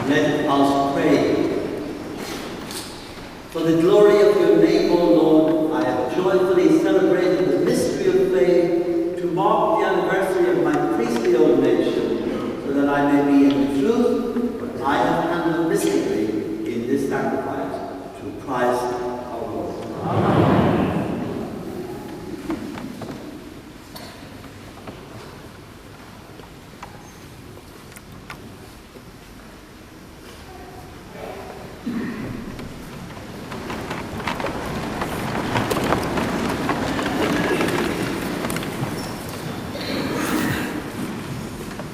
Let us pray. For the glory of your name, O Lord, I have joyfully celebrated the mystery of faith to mark the anniversary of my priestly ordination, so that I may be in the truth what I have handled mystically in this sacrifice, through Christ our Lord. Amen.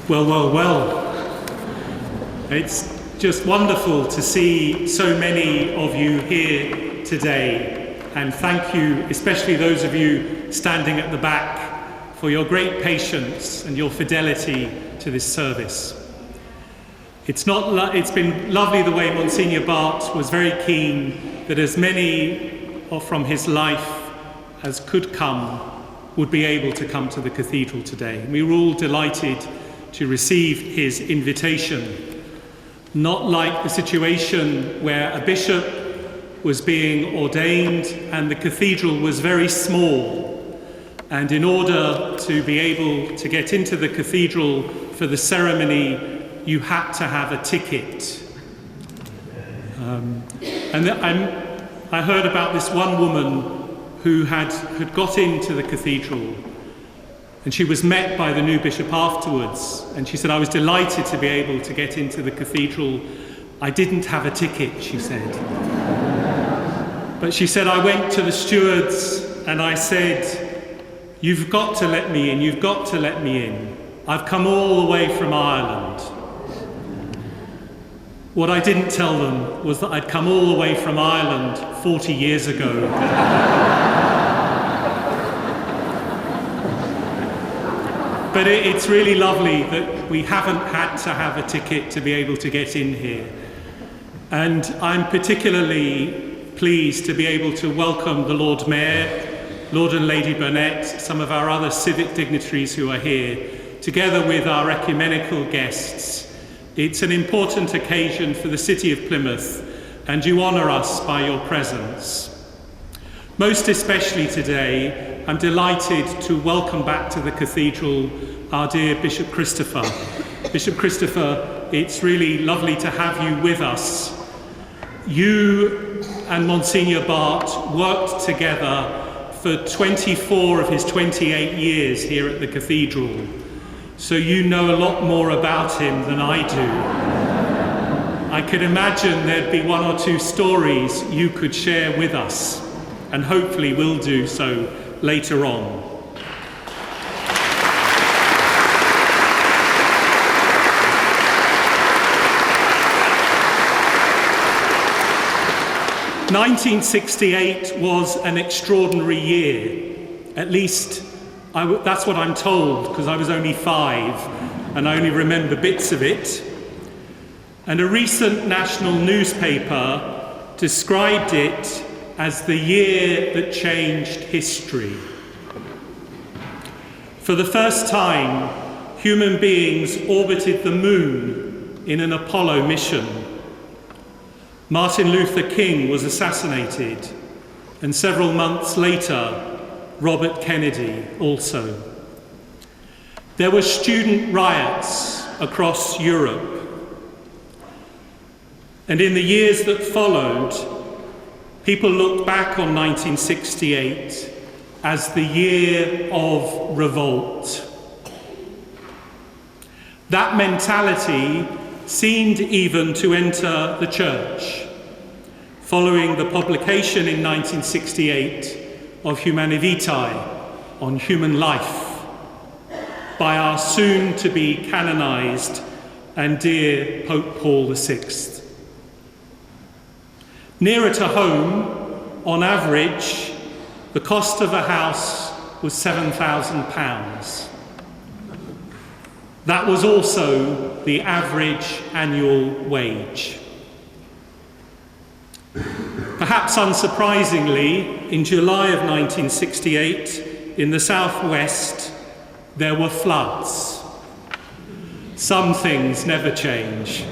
Well. It's just wonderful to see so many of you here today, and thank you, especially those of you standing at the back, for your great patience and your fidelity to this service. It's been lovely the way Monsignor Bart was very keen that as many from his life as could come would be able to come to the cathedral today. We were all delighted to receive his invitation, not like the situation where a bishop was being ordained and the cathedral was very small, and in order to be able to get into the cathedral for the ceremony you had to have a ticket. I heard about this one woman who had got into the cathedral, and she was met by the new bishop afterwards, and she said, I was delighted to be able to get into the cathedral. I didn't have a ticket, she said. But she said, I went to the stewards and I said, you've got to let me in, you've got to let me in. I've come all the way from Ireland. What I didn't tell them was that I'd come all the way from Ireland 40 years ago. But it's really lovely that we haven't had to have a ticket to be able to get in here. And I'm particularly pleased to be able to welcome the Lord Mayor, Lord and Lady Burnett, some of our other civic dignitaries who are here, together with our ecumenical guests. It's an important occasion for the city of Plymouth, and you honour us by your presence. Most especially today, I'm delighted to welcome back to the cathedral our dear Bishop Christopher. Bishop Christopher, it's really lovely to have you with us. You and Monsignor Bart worked together for 24 of his 28 years here at the cathedral, so you know a lot more about him than I do. I could imagine there'd be one or two stories you could share with us, and hopefully will do so later on. "1968 was an extraordinary year. At least that's what I'm told, because I was only 5 and I only remember bits of it. And a recent national newspaper described it as the year that changed history. For the first time, human beings orbited the moon in an Apollo mission. Martin Luther King was assassinated, and several months later, Robert Kennedy also. There were student riots across Europe. And in the years that followed, people look back on 1968 as the year of revolt. That mentality seemed even to enter the church, following the publication in 1968 of Humanae Vitae, on human life, by our soon-to-be canonized and dear Pope Paul VI. Nearer to home, on average, the cost of a house was £7,000. That was also the average annual wage. Perhaps unsurprisingly, in July of 1968, in the southwest, there were floods. Some things never change.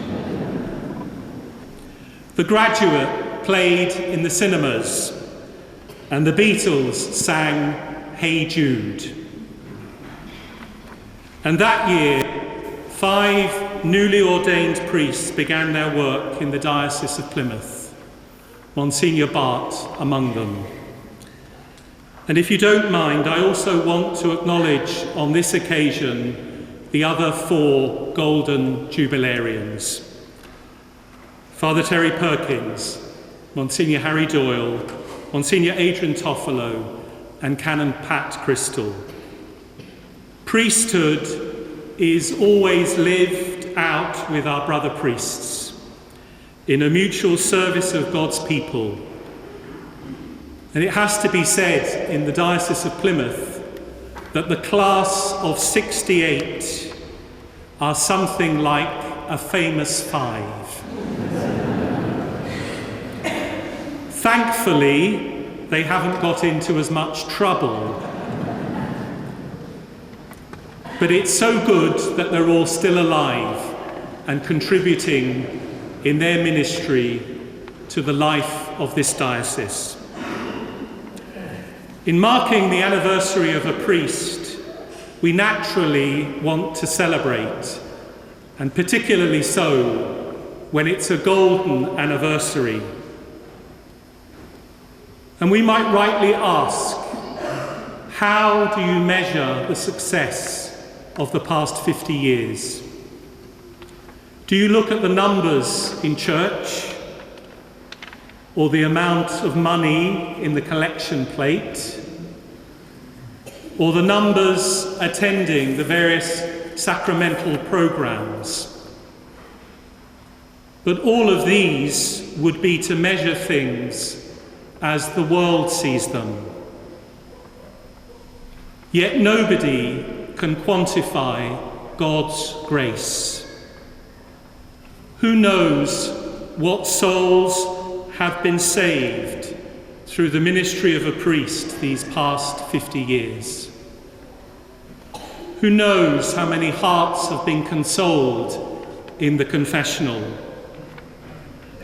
The Graduate played in the cinemas, and the Beatles sang Hey Jude. And that year, 5 newly ordained priests began their work in the Diocese of Plymouth, Monsignor Bart among them. And if you don't mind, I also want to acknowledge on this occasion the other 4 golden jubilarians. Father Terry Perkins, Monsignor Harry Doyle, Monsignor Adrian Toffolo, and Canon Pat Crystal. Priesthood is always lived out with our brother priests in a mutual service of God's people. And it has to be said in the Diocese of Plymouth that the class of 68 are something like a famous 5. Thankfully, they haven't got into as much trouble. But it's so good that they're all still alive and contributing in their ministry to the life of this diocese. In marking the anniversary of a priest, we naturally want to celebrate, and particularly so when it's a golden anniversary. And we might rightly ask, how do you measure the success of the past 50 years? Do you look at the numbers in church, or the amount of money in the collection plate, or the numbers attending the various sacramental programs? But all of these would be to measure things as the world sees them. Yet nobody can quantify God's grace. Who knows what souls have been saved through the ministry of a priest these past 50 years? Who knows how many hearts have been consoled in the confessional?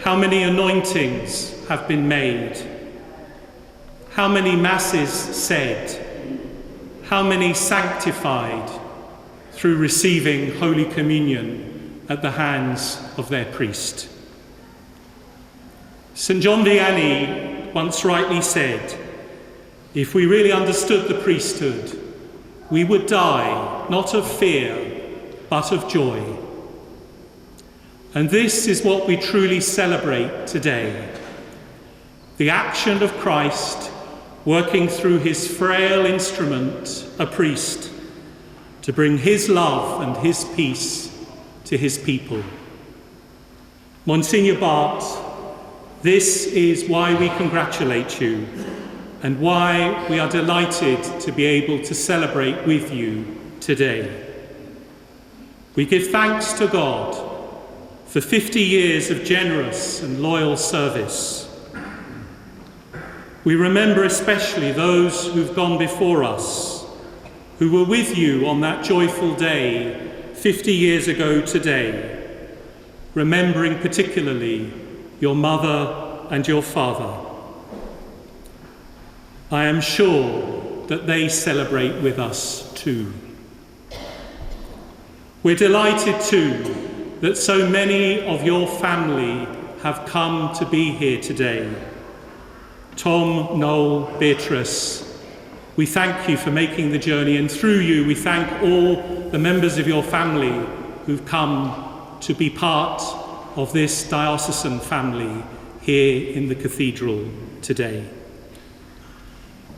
How many anointings have been made? How many masses said? How many sanctified through receiving Holy Communion at the hands of their priest? St. John Vianney once rightly said, if we really understood the priesthood, we would die not of fear, but of joy. And this is what we truly celebrate today. The action of Christ working through his frail instrument, a priest, to bring his love and his peace to his people. Monsignor Bart, this is why we congratulate you and why we are delighted to be able to celebrate with you today. We give thanks to God for 50 years of generous and loyal service. We remember especially those who've gone before us, who were with you on that joyful day 50 years ago today, remembering particularly your mother and your father. I am sure that they celebrate with us too. We're delighted too that so many of your family have come to be here today. Tom, Noel, Beatrice, we thank you for making the journey, and through you we thank all the members of your family who've come to be part of this diocesan family here in the cathedral today.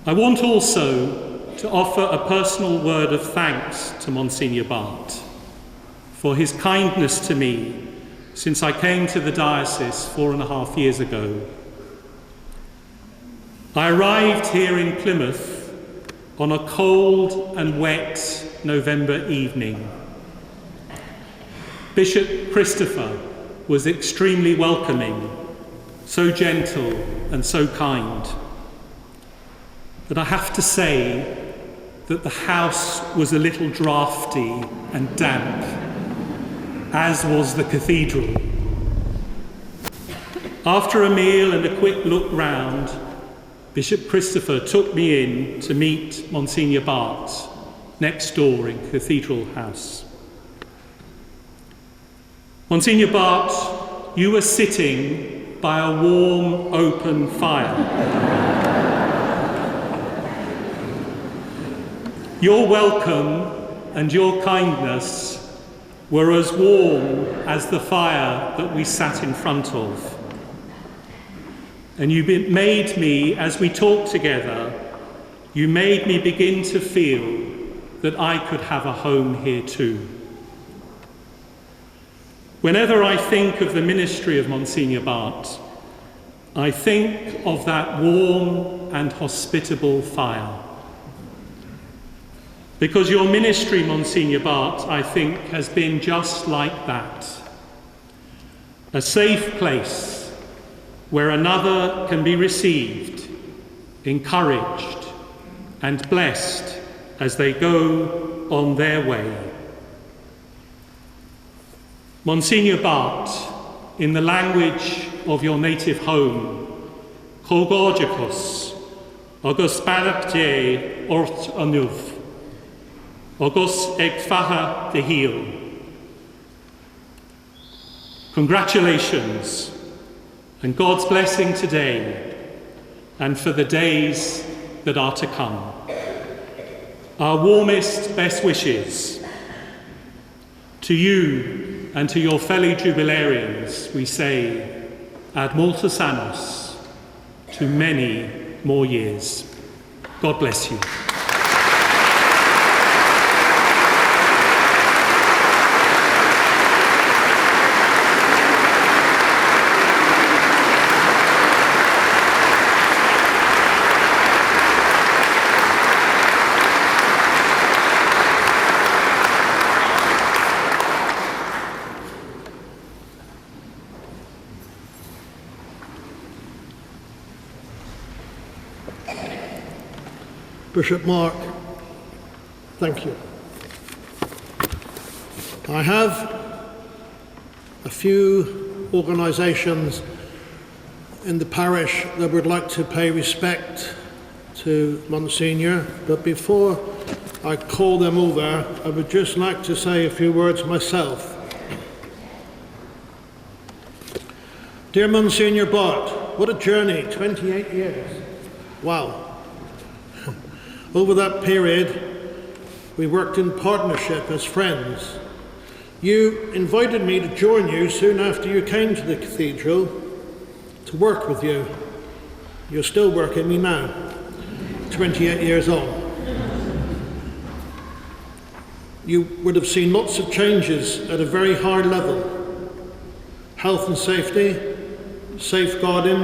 I want also to offer a personal word of thanks to Monsignor Bart for his kindness to me since I came to the diocese 4.5 years ago. I arrived here in Plymouth on a cold and wet November evening. Bishop Christopher was extremely welcoming, so gentle and so kind. But I have to say that the house was a little drafty and damp, as was the cathedral. After a meal and a quick look round, Bishop Christopher took me in to meet Monsignor Barth next door in Cathedral House. Monsignor Barth, you were sitting by a warm, open fire. Your welcome and your kindness were as warm as the fire that we sat in front of. And you made me, as we talked together, you made me begin to feel that I could have a home here too. Whenever I think of the ministry of Monsignor Barth, I think of that warm and hospitable fire. Because your ministry, Monsignor Barth, I think, has been just like that. A safe place where another can be received, encouraged, and blessed as they go on their way. Monsignor Barth, in the language of your native home, Chogorgicus, agus barapte ort anuv, agus eg faha de heel. Congratulations, and God's blessing today and for the days that are to come. Our warmest best wishes to you and to your fellow jubilarians. We say, ad multos annos, to many more years. God bless you. Bishop Mark, thank you. I have a few organisations in the parish that would like to pay respect to Monsignor, but before I call them over, I would just like to say a few words myself. Dear Monsignor Barth, what a journey, 28 years. Wow. Over that period, we worked in partnership as friends. You invited me to join you soon after you came to the cathedral to work with you. You're still working me now, 28 years on. You would have seen lots of changes at a very high level. Health and safety, safeguarding,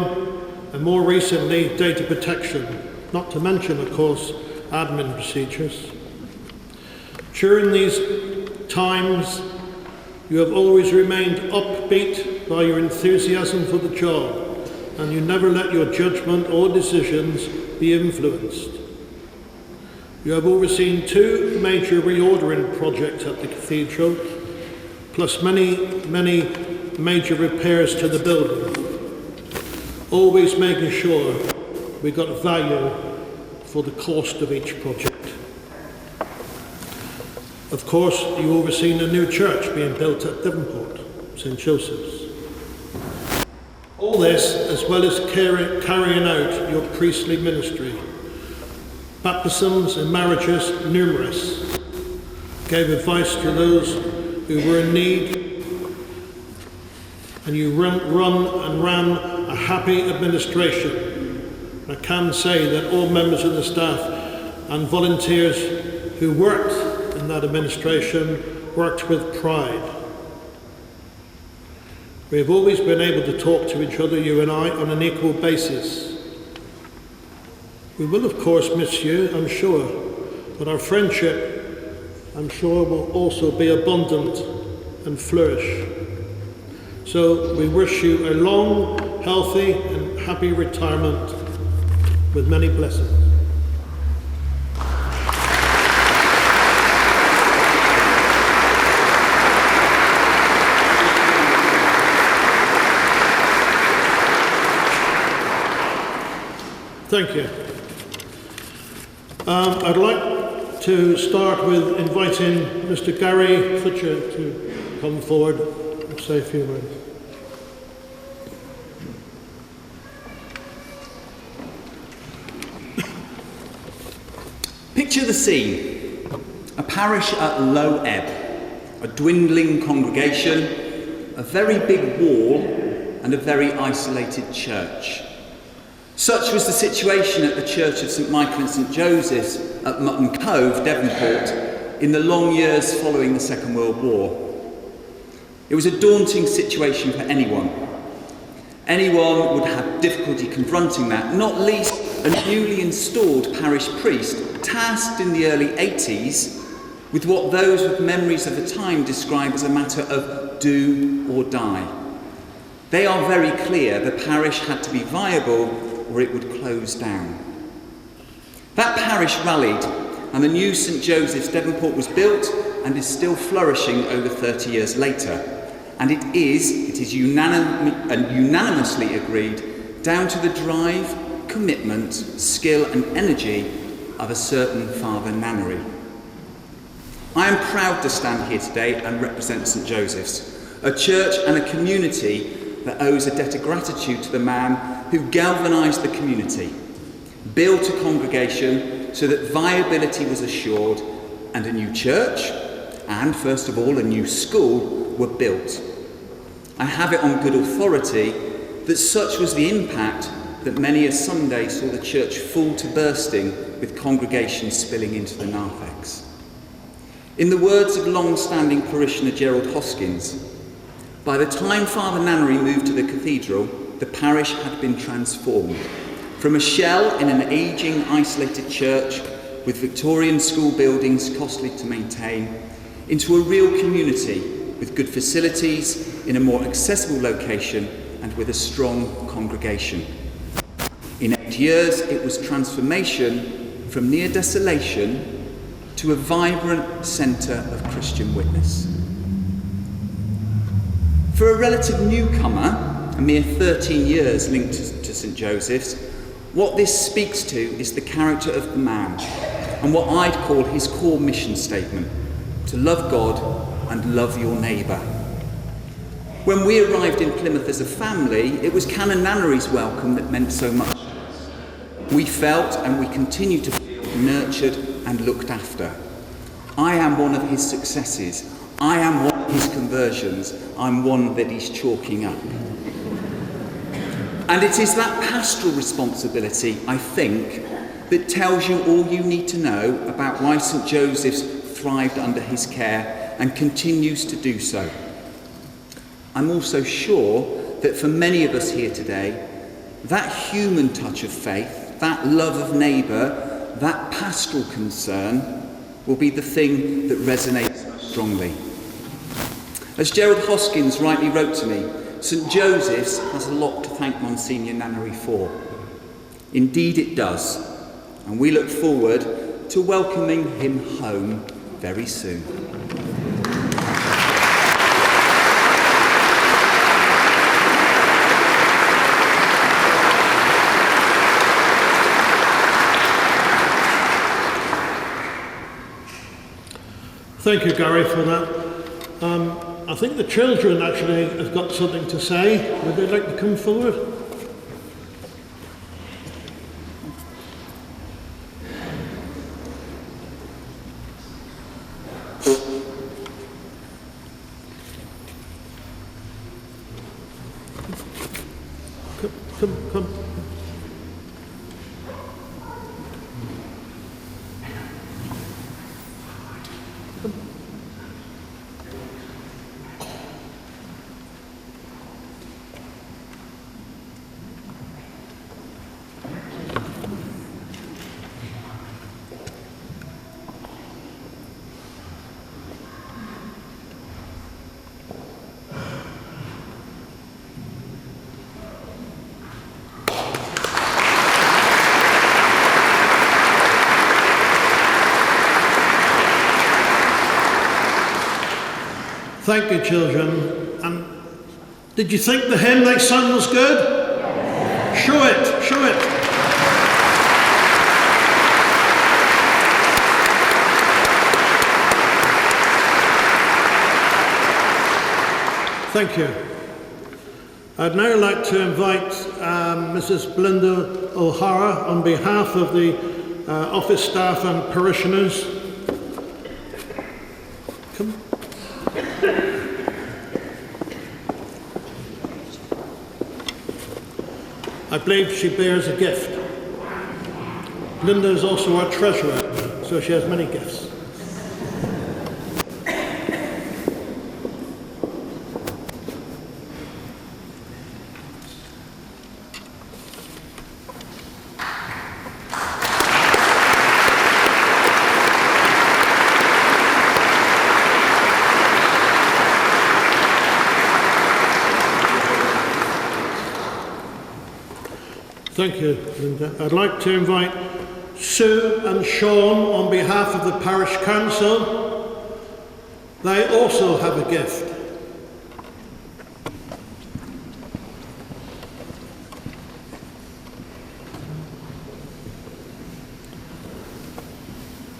and more recently, data protection. Not to mention, of course, admin procedures. During these times, you have always remained upbeat by your enthusiasm for the job, and you never let your judgment or decisions be influenced. You have overseen 2 major reordering projects at the cathedral, plus many major repairs to the building, always making sure we got value for the cost of each project. Of course, you overseen a new church being built at Devonport, St. Joseph's. All this, as well as carrying out your priestly ministry. Baptisms and marriages numerous. Gave advice to those who were in need. And you ran a happy administration. I can say that all members of the staff and volunteers who worked in that administration worked with pride. We have always been able to talk to each other, you and I, on an equal basis. We will, of course, miss you, I'm sure, but our friendship, I'm sure, will also be abundant and flourish. So we wish you a long, healthy, and happy retirement with many blessings. Thank you. I'd like to start with inviting Mr. Gary Fletcher to come forward and say a few words. Picture the scene. A parish at low ebb, a dwindling congregation, a very big wall, and a very isolated church. Such was the situation at the Church of St Michael and St Joseph's at Mutton Cove, Devonport, in the long years following the Second World War. It was a daunting situation for anyone. Anyone would have difficulty confronting that, not least a newly installed parish priest, tasked in the early 80s with what those with memories of the time describe as a matter of do or die. They are very clear the parish had to be viable or it would close down. That parish rallied, and the new St Joseph's Devonport was built and is still flourishing over 30 years later. And it is unanimously agreed down to the drive, commitment, skill and energy of a certain Father Nannery. I am proud to stand here today and represent St Joseph's, a church and a community that owes a debt of gratitude to the man who galvanised the community, built a congregation so that viability was assured, and a new church, and first of all a new school, were built. I have it on good authority that such was the impact that many a Sunday saw the church full to bursting with congregations spilling into the narthex. In the words of long-standing parishioner Gerald Hoskins, by the time Father Nannery moved to the cathedral, the parish had been transformed from a shell in an ageing, isolated church with Victorian school buildings costly to maintain into a real community with good facilities in a more accessible location and with a strong congregation. In 8 years, it was transformation from near desolation to a vibrant centre of Christian witness. For a relative newcomer, a mere 13 years linked to St Joseph's, what this speaks to is the character of the man and what I'd call his core mission statement: to love God and love your neighbour. When we arrived in Plymouth as a family, it was Canon Nannery's welcome that meant so much. We felt, and we continue to feel, nurtured and looked after. I am one of his successes. I am one of his conversions. I'm one that he's chalking up. And it is that pastoral responsibility, I think, that tells you all you need to know about why St Joseph's thrived under his care and continues to do so. I'm also sure that for many of us here today, that human touch of faith, that love of neighbour, that pastoral concern will be the thing that resonates strongly. As Gerald Hoskins rightly wrote to me, St Joseph's has a lot to thank Monsignor Nannery for. Indeed it does, and we look forward to welcoming him home very soon. Thank you, Gary, for that. I think the children actually have got something to say. Would they like to come forward? Come. Thank you, children. And did you think the hymn they sang was good? Show it. Thank you. I'd now like to invite Mrs. Belinda O'Hara on behalf of the office staff and parishioners. Come. I believe she bears a gift. Belinda is also our treasurer, so she has many gifts. Thank you, Linda. I'd like to invite Sue and Sean on behalf of the Parish Council. They also have a gift.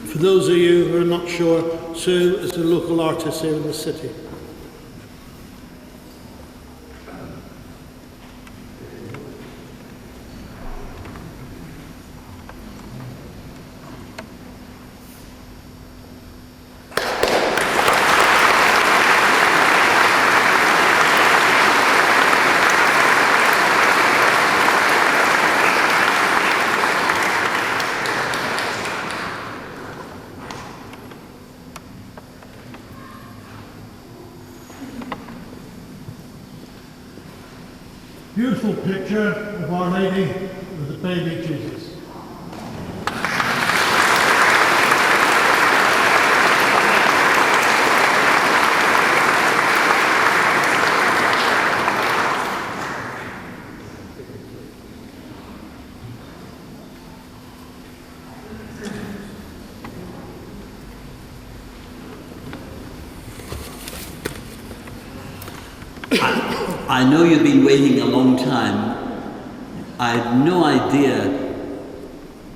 For those of you who are not sure, Sue is a local artist here in the city. Beautiful picture of Our Lady with the baby Jesus. I know you've been waiting a long time. I had no idea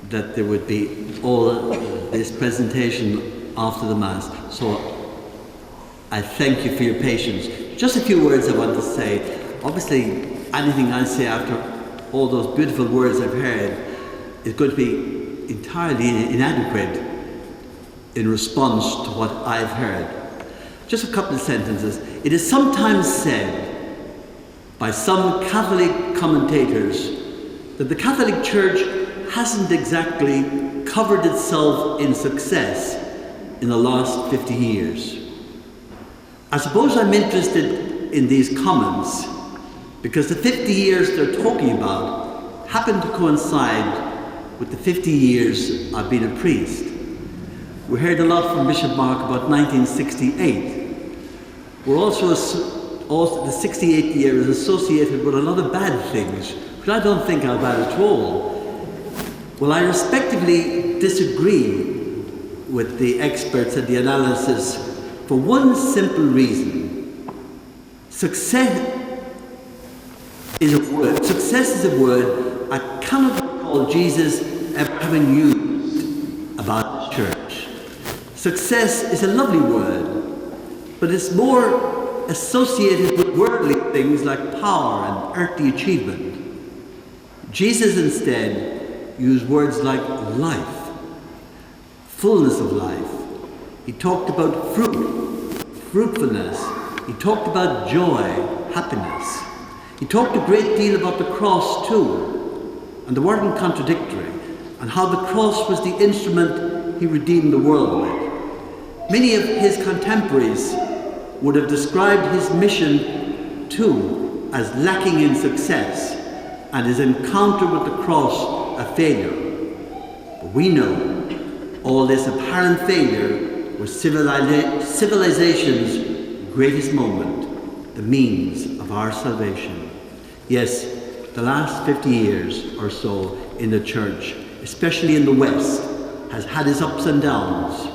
that there would be all this presentation after the Mass, so I thank you for your patience. Just a few words I want to say. Obviously, anything I say after all those beautiful words I've heard is going to be entirely inadequate in response to what I've heard. Just a couple of sentences. It is sometimes said by some Catholic commentators that the Catholic Church hasn't exactly covered itself in success in the last 50 years. I suppose I'm interested in these comments because the 50 years they're talking about happen to coincide with the 50 years I've been a priest. We heard a lot from Bishop Mark about 1968. We're also the 68th year is associated with a lot of bad things, which I don't think are bad at all. Well, I respectively disagree with the experts and the analysis for one simple reason. Success is a word I cannot recall Jesus ever having used about the church. Success is a lovely word, but it's more associated with worldly things like power and earthly achievement. Jesus instead used words like life, fullness of life. He talked about fruitfulness. He talked about joy, happiness. He talked a great deal about the cross too, and the weren't contradictory, and how the cross was the instrument he redeemed the world with. Many of his contemporaries would have described his mission too as lacking in success and his encounter with the cross a failure. But we know all this apparent failure was civilization's greatest moment, the means of our salvation. Yes, the last 50 years or so in the church, especially in the West, has had its ups and downs.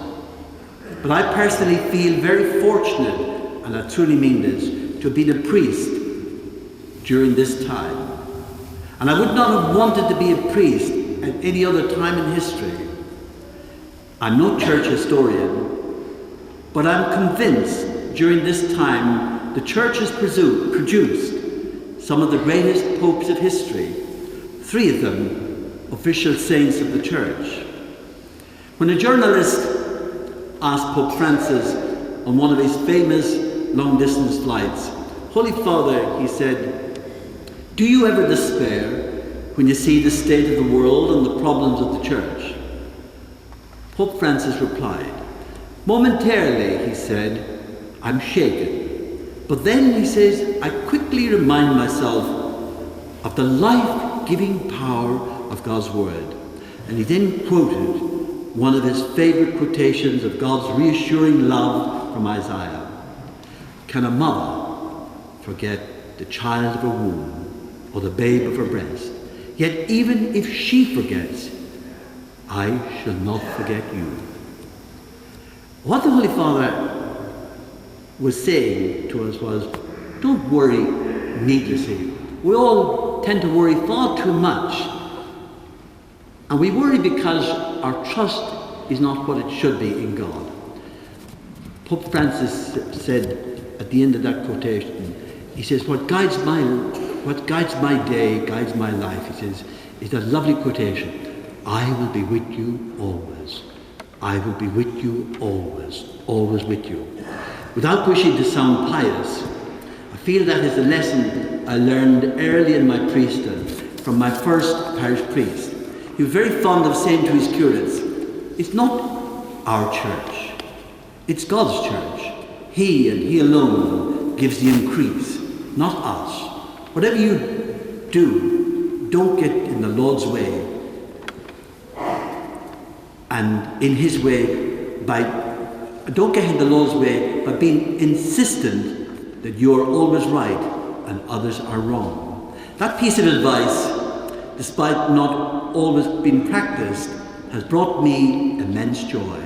But I personally feel very fortunate, and I truly mean this, to have been a priest during this time. And I would not have wanted to be a priest at any other time in history. I'm no church historian, but I'm convinced during this time the Church has produced some of the greatest popes of history, 3 of them official saints of the Church. When a journalist asked Pope Francis on one of his famous long-distance flights, "Holy Father," he said, "do you ever despair when you see the state of the world and the problems of the Church?" Pope Francis replied, "Momentarily," he said, "I'm shaken. But then," he says, "I quickly remind myself of the life-giving power of God's Word." And he then quoted one of his favourite quotations of God's reassuring love from Isaiah. "Can a mother forget the child of her womb or the babe of her breast? Yet even if she forgets, I shall not forget you." What the Holy Father was saying to us was, don't worry needlessly. We all tend to worry far too much. And we worry because our trust is not what it should be in God. Pope Francis said at the end of that quotation, he says, what guides my day, guides my life, he says, is that lovely quotation, "I will be with you always. I will be with you always, always with you." Without wishing to sound pious, I feel that is a lesson I learned early in my priesthood from my first parish priest. He was very fond of saying to his curates, "It's not our church, it's God's church. He and He alone gives the increase, not us. Whatever you do, don't get in the Lord's way and in His way don't get in the Lord's way by being insistent that you're always right and others are wrong." That piece of advice, despite not always being practiced, has brought me immense joy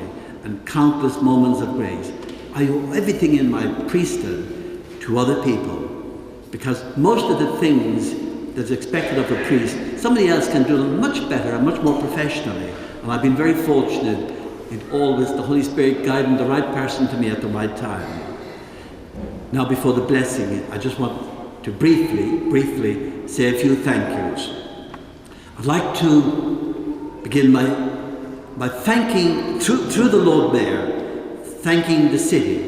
and countless moments of grace. I owe everything in my priesthood to other people, because most of the things that's expected of a priest, somebody else can do them much better and much more professionally. And I've been very fortunate in always the Holy Spirit guiding the right person to me at the right time. Now, before the blessing, I just want to briefly say a few thank yous. I'd like to begin by thanking, through the Lord Mayor, thanking the city,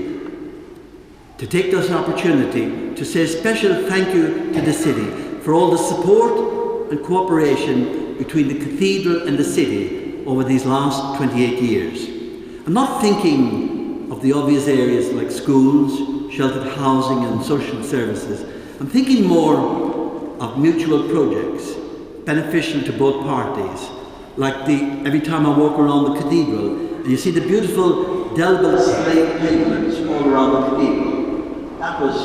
to take this opportunity to say a special thank you to the city for all the support and cooperation between the cathedral and the city over these last 28 years. I'm not thinking of the obvious areas like schools, sheltered housing and social services. I'm thinking more of mutual projects beneficial to both parties, like every time I walk around the cathedral and you see the beautiful delved slate pavements all around the cathedral. That was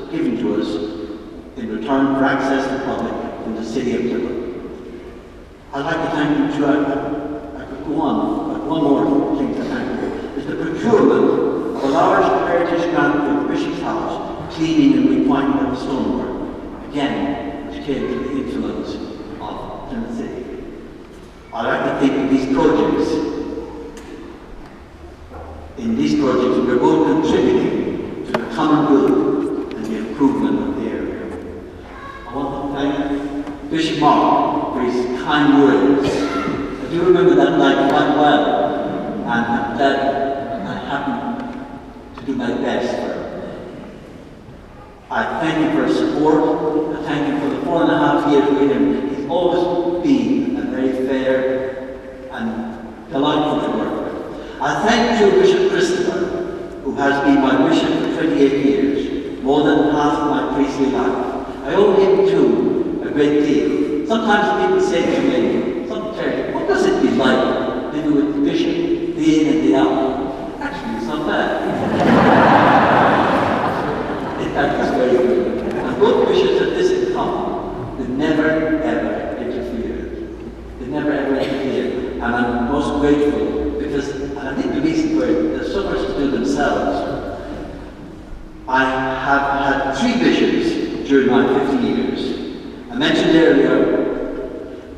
given to us in return for access to the public from the city of Plymouth. I'd like to thank you too. I could go on, but one more thing to thank you is the procurement of a large heritage grant for the Bishop's House, cleaning and repointing of the stonework, again, which came through the influence of Plymouth City. I'd like to think of these projects. In these projects, we're both contributing to the common good and the improvement of the area. I want to thank Bishop Mark for his kind words. I do remember that night quite well, and I'm glad I happened to do my best for him. I thank him for his support. I thank him for the 4.5 years with him. He's always been a very fair and delightful to work with. I thank you, Bishop Christopher, who has been my bishop for 28 years, more than half of my priestly life. I owe him too a great deal. Sometimes people say to me, "What does it be like living with the bishop day in and day out?" Actually, it's not bad. In fact, it's very good. And both bishops have this in common: they never ever interfered. They never ever interfered. And I'm most grateful because, and I think the reason for it, there's so much to do themselves. I have had 3 bishops during my 50 years. I mentioned earlier,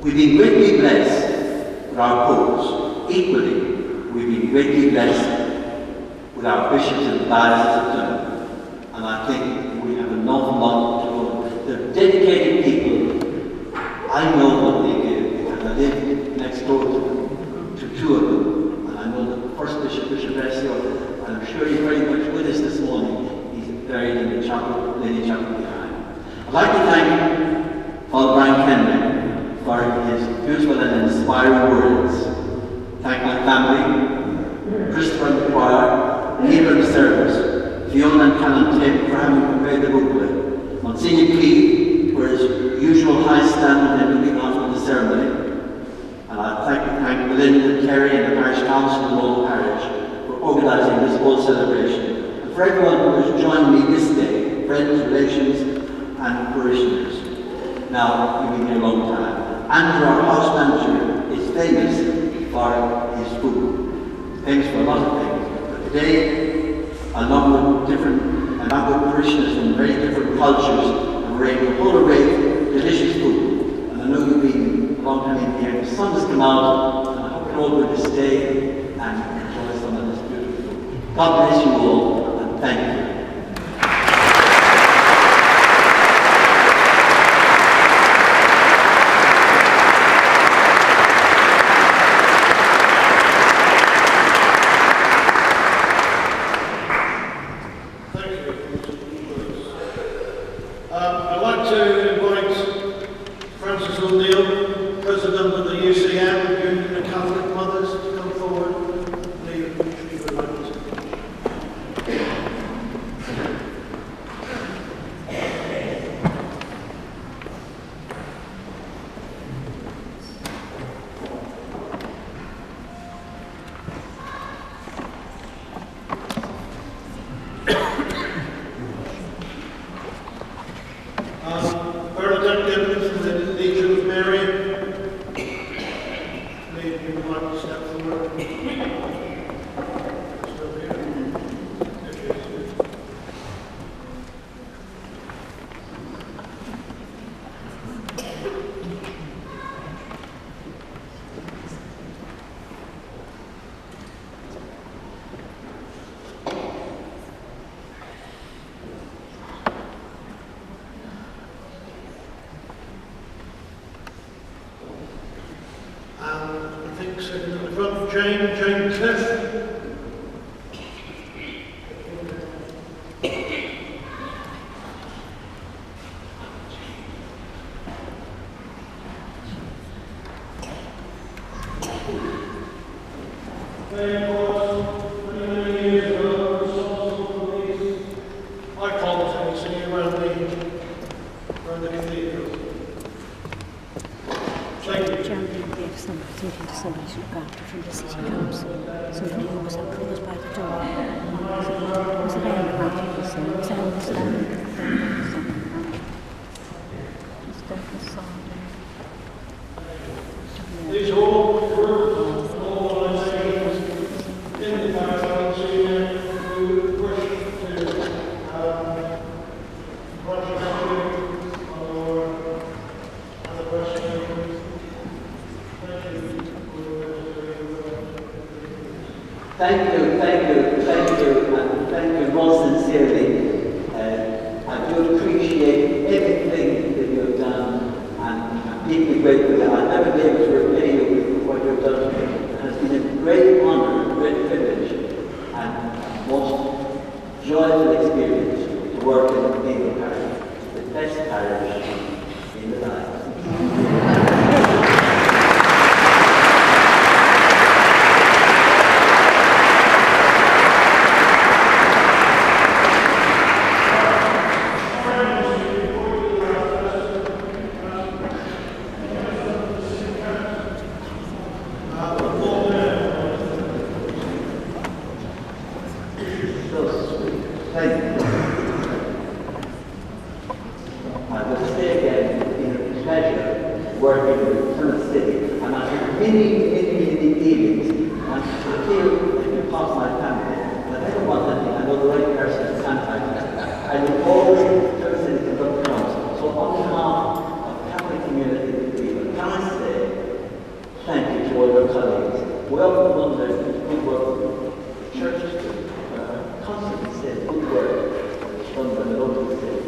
we've been greatly blessed with our popes. Equally, we've been greatly blessed with our bishops in the diocese of Plymouth. And I think awful lot to them. They're dedicated people. I know what they give, and I live next door to two of them. And I know the first bishop, Bishop Resio, and I'm sure he's very much with us this morning. He's buried in the chapel, Lady Chapel behind. I'd like to thank Father Brian Kenrick for his beautiful and inspiring words. Thank my family, Christopher and the choir, Peter and the service, Fiona and Canon Tim for having prepared the booklet, Monsignor Keith for his usual high standard in looking after the ceremony, and I'd like to thank Belinda, Terry and the parish council and all the parish for organising this whole celebration, and for everyone who has joined me this day, friends, relations and parishioners. Now, you've been here a long time. Andrew, our house manager, is famous for his food. Famous for a lot of things. But today, along with parishioners from very different cultures, have arranged a whole array of delicious food. And I know you've been a long time in here. The sun has come out, and I hope you're all going to stay and enjoy some of this beautiful food. God bless you all, and thank you. Jane Cliff. I call it Monsignor around the cathedral. Thank you. Somebody to look after from the city council. Somebody who was approved by the door. It was around about people saying, it was around the stand. These all groups, all I say, in the parish Monsignor, who wish to congratulate you on your anniversary. Thank you most sincerely. I do appreciate everything that you have done, and I'm deeply grateful. I'll never be able to repay you for what you've done to me. It has been a great honor, a great privilege, and a most joyful experience to work in the Cathedral Parish, the best parish in the land. Churches constantly say good word from the local state.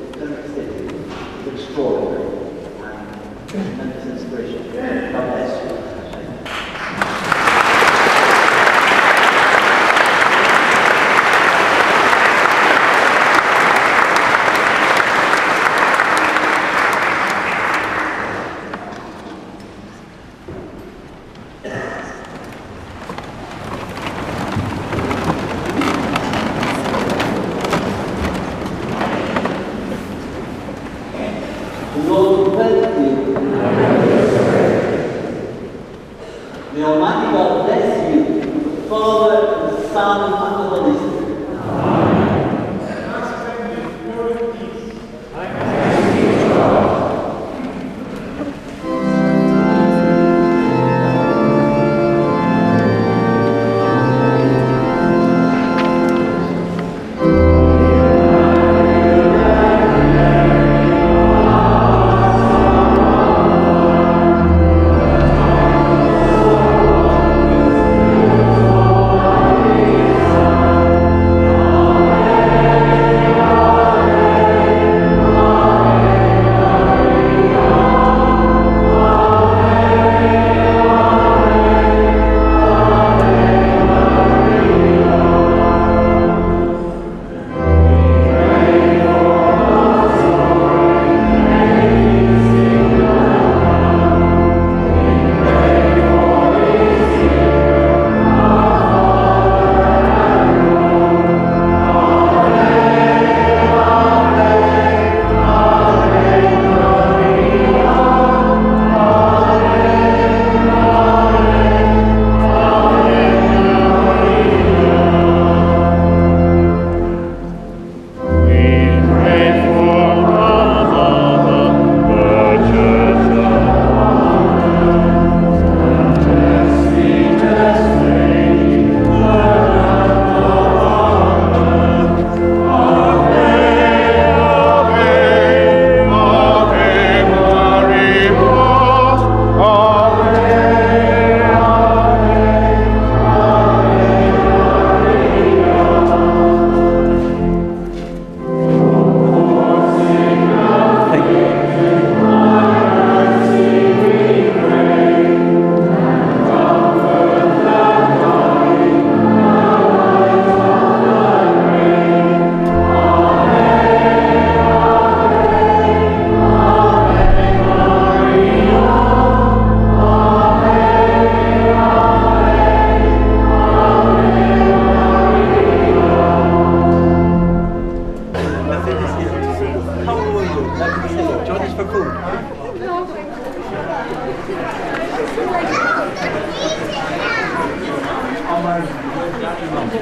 for food.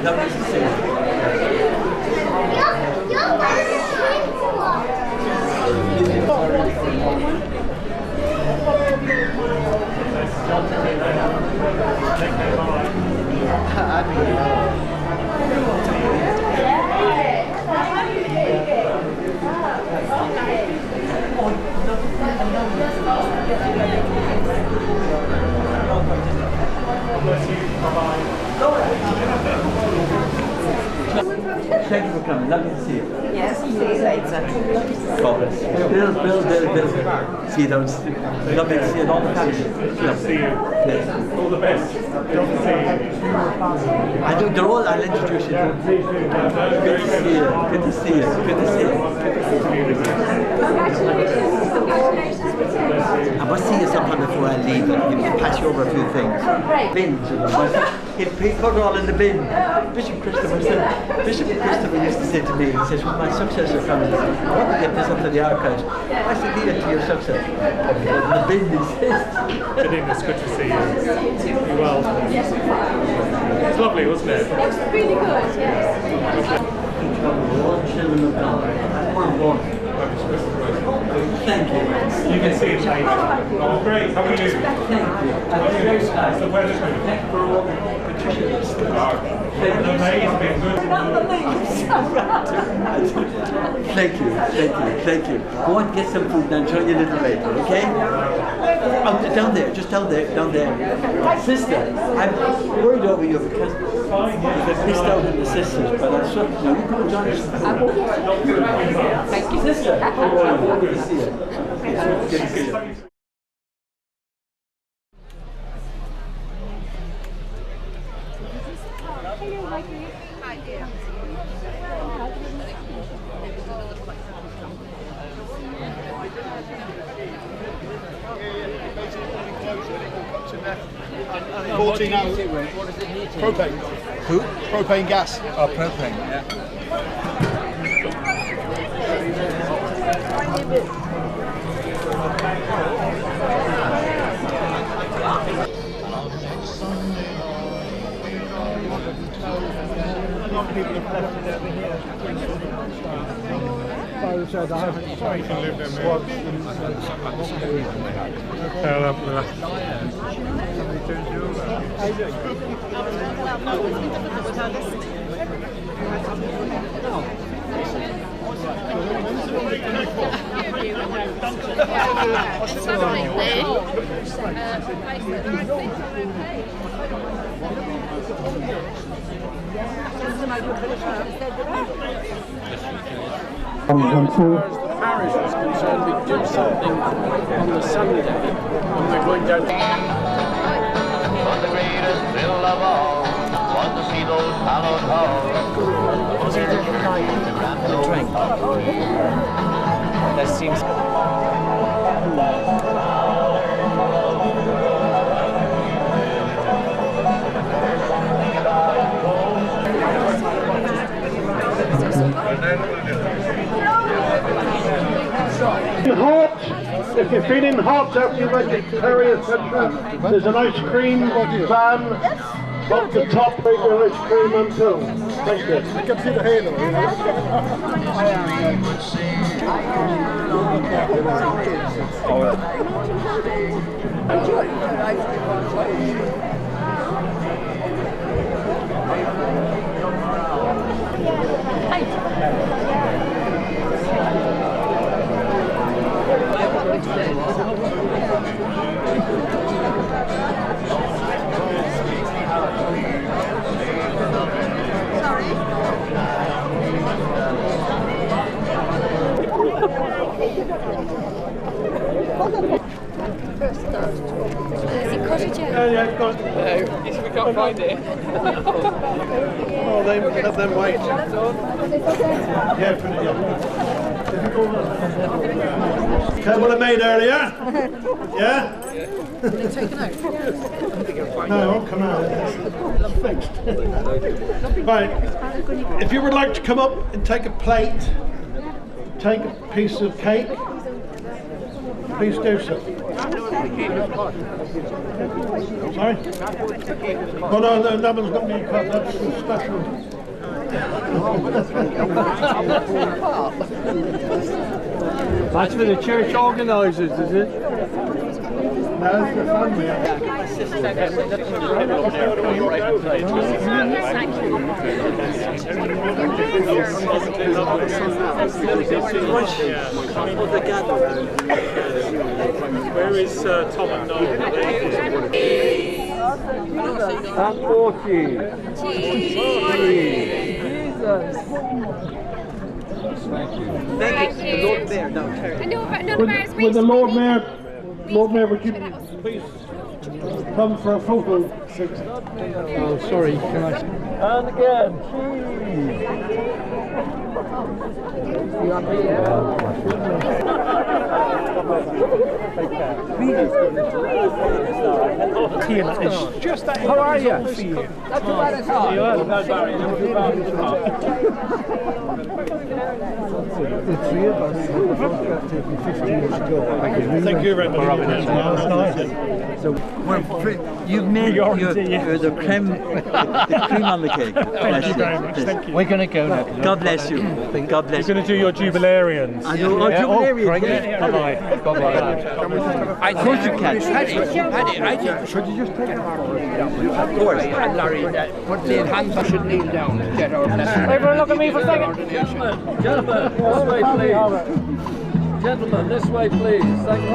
Lovely to see Thank you for coming. Lovely to see you. Yes, see you later. God bless you. Bill. See you down. Lovely to see you. All the family. Good to see you. Yes. All the best. Good to see you. I do. They're all. I'll introduce you. Good to see you. Good to see you. Good to see you. I must see you sometime before I leave. He'll pass you over a few things. Bins. He'll put it all in the bin. Bishop Christopher used to say to me, he says, when my successor comes, I want to get this up to the archives. I said, leave it to your successor. The bin, he says. It's good to see you. You're well. It was lovely, wasn't it? It was really good, yes. All children of God. One. Thank you. You can see it later. Oh, great. How are you? Thank you. How's the weather going? Thank you for all the Patricians. Amazing, been good. Thank you. Go and get some food and I'll join you a little later, okay? Oh, down there. Sister, I'm worried over you because I've missed out on the sisters, but I'm sure you come and join us. Thank you. Sister, how are you? Good to see you. Good to see you. What does it need to? Propane. Who? Propane gas. Oh, propane, yeah. A lot of people have left it over here. Said I haven't lived in As far as the parish is concerned, we do something on the Sunday when we're going down. But the greatest thrill of all was to see those hallowed halls. Was it the drink? That seems. Hot, if you're feeling hot after your vegetarian etc., there's an ice cream van up the top, make your ice cream until. Thank you. I can see the halo, you know. Yeah, go on. We can't find it. Oh, they let them wait. Yeah, Table I made earlier. Yeah? No, it won't come out. It's fixed. Right. If you would like to come up and take a plate, take a piece of cake, please do so. Sorry? Oh no, that one's not being cut, that's special. That's for the church organisers, is it? No, it's the family. Where is Tom and Noel? And 40. Thank you. The Lord Mayor, no, With the Lord Mayor, would you please come for a photo? Oh, sorry, can I? And again, It's just that. how are you? That's about as hard. The three of us taking 15 years ago. Thank you very much. You've made the cream on the cake. Thank you very much. Thank you. We're going to go now. God bless you. God bless you. You're going to do your Jubilarians. I know. Jubilee. Bye-bye. Of course you can. Paddy, should you just take it? Of course. And Larry, put the hands up should kneel down to get our blessing. Everyone look at me for a second. Gentlemen, this way please. Gentlemen, this way please. Thank you.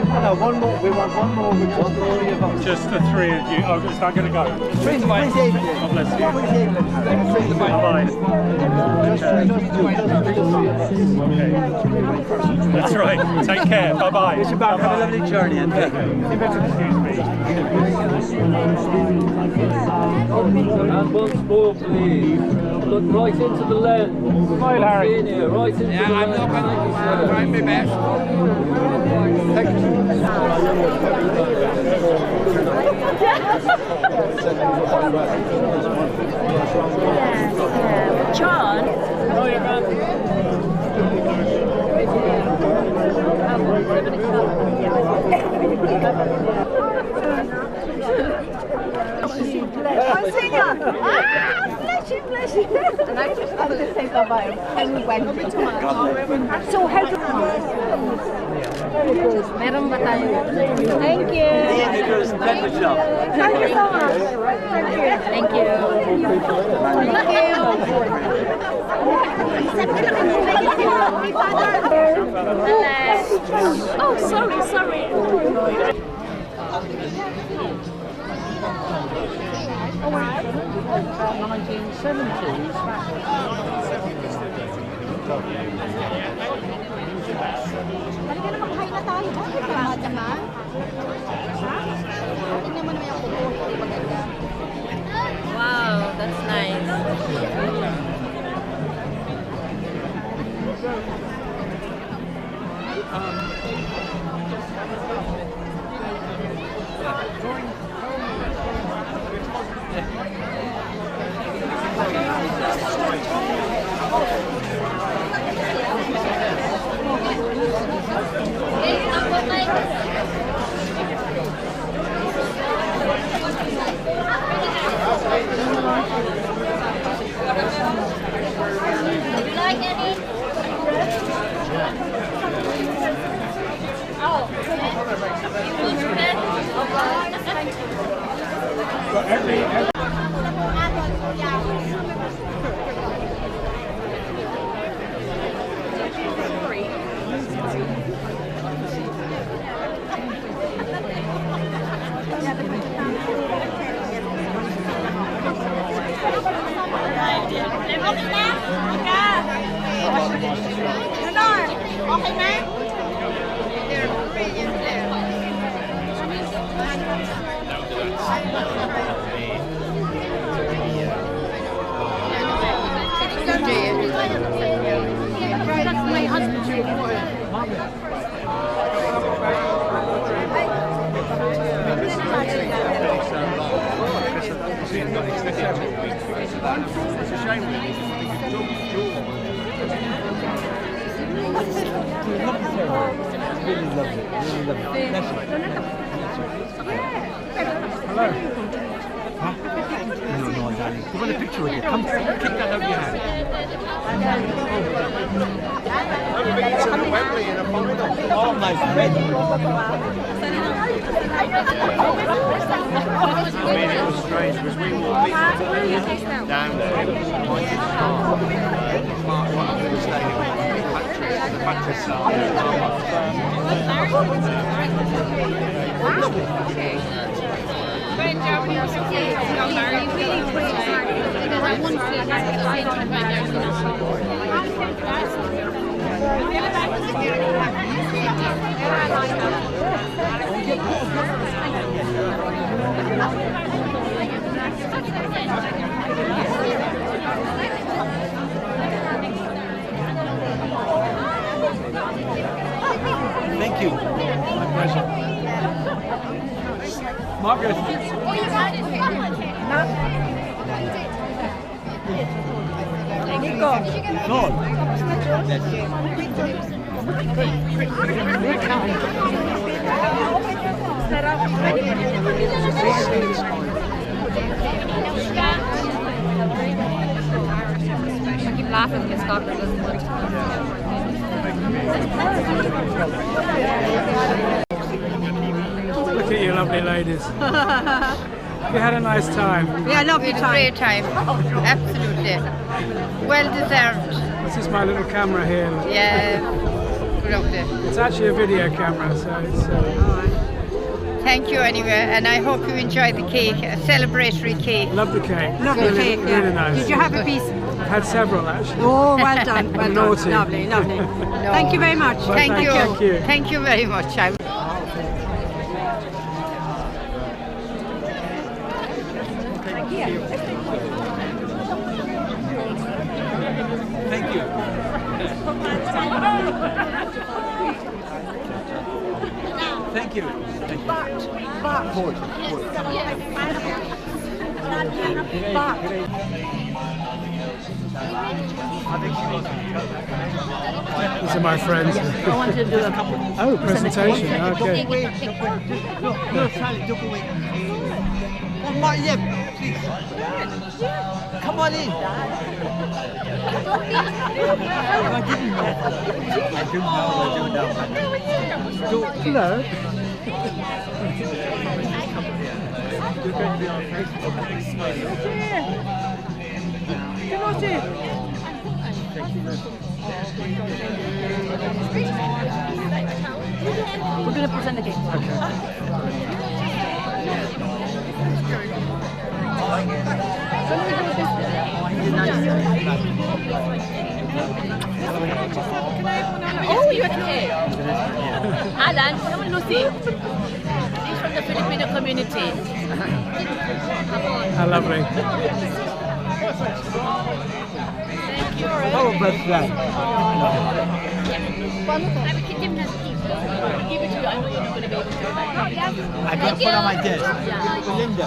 No, one more. We want one more. Which is the three of us. Just the three of you. Oh, is that going to go? Bring the mic. God bless you. Bye-bye. That's right. Take care. Bye-bye. Have a lovely journey. And Excuse me. And once more please. Look right into the lens. Smile, Harry. In here, right into the lens. I'm not going to try my best. Thank you. John? Monsignor! Bless you, bless you. And I just wanted to say bye-bye. And we went. So how do meron ba tayo? Thank you. Thank you so much. Thank you. Thank you. Oh, sorry. Oh, 1970s. Halika naman, kain na tayo. Bakit naman naman? Tingnan mo naman yung kuko. Maganda. Wow, that's nice. Really lovely, really lovely. Hello. Huh? No, darling. You want a picture with you? Come, keep that over your hand. Oh, my friend. I mean, it was strange because we walked down there. The factory Thank you. My pleasure. Margaret. Nico. No. I keep laughing because Scotland doesn't work. Look at you lovely ladies. You had a nice time. Yeah, lovely time. Great time. Absolutely. Well deserved. This is my little camera here. Yeah. Lovely. It's actually a video camera, so it's... Thank you anyway, and I hope you enjoy the cake, a celebratory cake. Love the cake. Lovely cake, yeah. Really nice. Did you have a piece? I've had several actually. Oh, well done, well Naughty. done. Lovely, lovely. No. Thank you very much. Well, thank you. Thank you very much. Thank you. Thank you. These are my friends. I want to do a presentation. Okay. No, Sally, don't go away. One more, yeah, please. Come on in. I didn't know. Hello. You're going to be on Facebook. We're going to present the game. Oh, you're here. Alan, come on, Lucy. He's from the Filipino community. How lovely. Thank you. Oh, that's right. I will keep him as give it to you. I know you're not going to be able to. I got put on my desk. Linda.